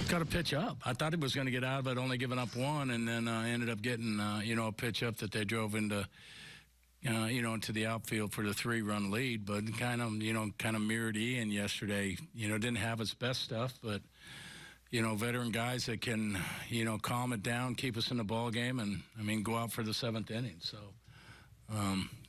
Got to pitch up. I thought he was going to get out of it, only giving up one, and then ended up getting, a pitch up that they drove into, into the outfield for the 3-run lead. But kind of mirrored Ian yesterday. Didn't have his best stuff, but veteran guys that can, calm it down, keep us in the ball game, and go out for the 7th inning. So.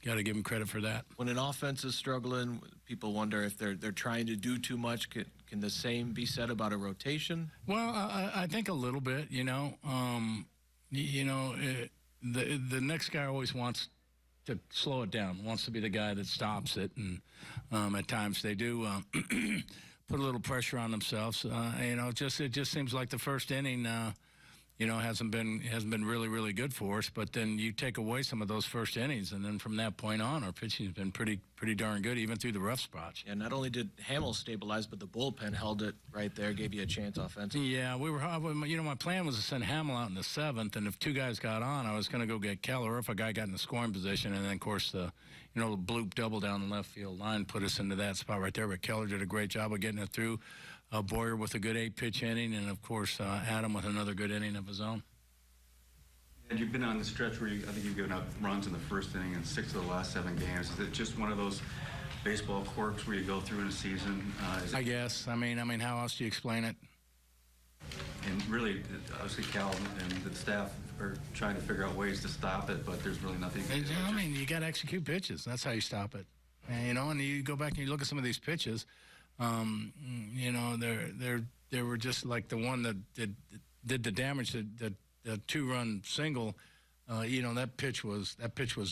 Got to give him credit for that. When an offense is struggling, people wonder if they're trying to do too much. Can the same be said about a rotation? Well, I think a little bit. The next guy always wants to slow it down. Wants to be the guy that stops it, and at times they do put a little pressure on themselves. It just seems like the first inning. Hasn't been really good for us. But then you take away some of those first innings, and then from that point on, our pitching has been pretty darn good, even through the rough spots. And not only did Hamill stabilize, but the bullpen held it right there, gave you a chance offensively. Yeah, my plan was to send Hamill out in the 7th, and if 2 guys got on, I was going to go get Keller, or if a guy got in the scoring position, and then of course the bloop double down the left field line put us into that spot right there. But Keller did a great job of getting it through. Boyer with a good 8-pitch inning, and of course Adam with another good inning of his own. And you've been on the stretch where I think you've given up runs in the first inning in 6 of the last 7 games. Is it just one of those baseball quirks where you go through in a season? I guess. I mean, how else do you explain it? And really, obviously, Cal and the staff are trying to figure out ways to stop it, but there's really nothing. You got to execute pitches. That's how you stop it. And you go back and you look at some of these pitches. They were just like the one that did the damage. The 2-run single. That pitch was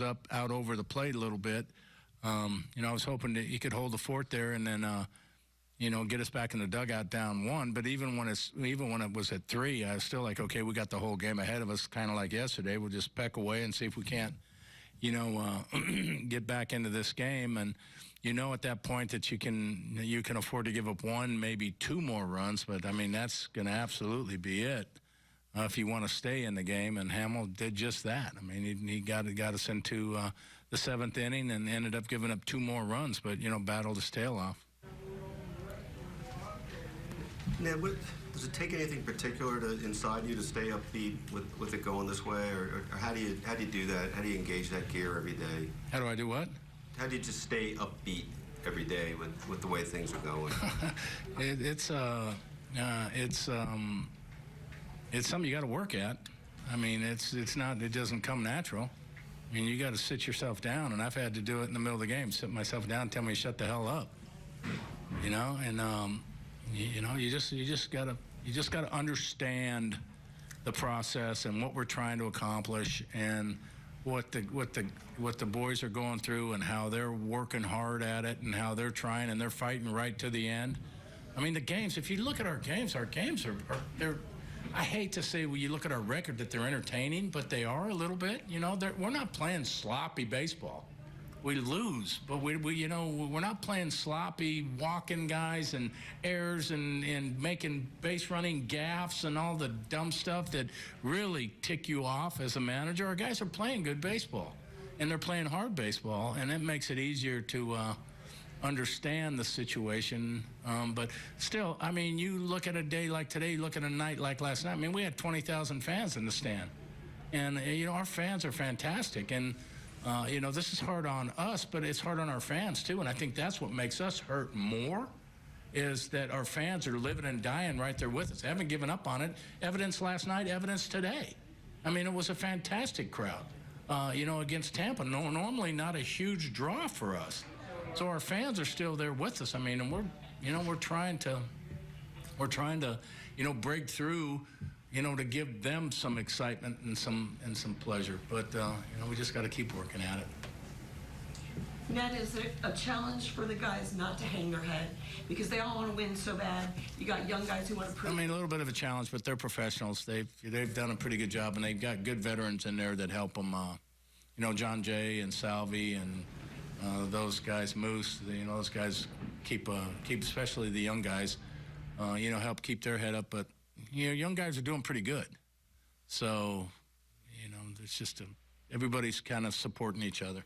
up out over the plate a little bit. I was hoping that he could hold the fort there and then get us back in the dugout down 1. But even when it was at 3, I was still like, okay, we got the whole game ahead of us, kind of like yesterday. We'll just peck away and see if we can't, get back into this game. And at that point that you can afford to give up 1, maybe 2 more runs. But that's going to absolutely be it if you want to stay in the game. And Hamill did just that. He got us into the 7th inning and ended up giving up 2 more runs, but battled his tail off. Ned, does it take anything particular inside you to stay upbeat with it going this way, or how do you do that? How do you engage that gear every day? How do I do what? How do you just stay upbeat every day with the way things are going? It's something you got to work at. It doesn't come natural. You got to sit yourself down, and I've had to do it in the middle of the game, sit myself down, tell me to shut the hell up. You just gotta understand the process and what we're trying to accomplish and what the boys are going through and how they're working hard at it and how they're trying and they're fighting right to the end. The games, if you look at our games are I hate to say when you look at our record that they're entertaining, but they are a little bit. We're not playing sloppy baseball. We lose, but we're not playing sloppy walking guys and errors and making base running gaffes and all the dumb stuff that really tick you off as a manager. Our guys are playing good baseball, and they're playing hard baseball, and it makes it easier to understand the situation. But still, you look at a day like today, you look at a night like last night. We had 20,000 fans in the stand, and our fans are fantastic. And this is hard on us, but it's hard on our fans, too. And I think that's what makes us hurt more is that our fans are living and dying right there with us. They haven't given up on it. Evidence last night, evidence today. It was a fantastic crowd, against Tampa. Normally not a huge draw for us. So our fans are still there with us. And we're trying to break through, to give them some excitement and some pleasure. But we just got to keep working at it. Ned, is it a challenge for the guys not to hang their head because they all want to win so bad? You got young guys who want to prove. A little bit of a challenge, but they're professionals. They've done a pretty good job, and they've got good veterans in there that help them. John Jay and Salvi and those guys, Moose. Those guys keep especially the young guys. Help keep their head up, but. Young guys are doing pretty good. So, it's just everybody's kind of supporting each other.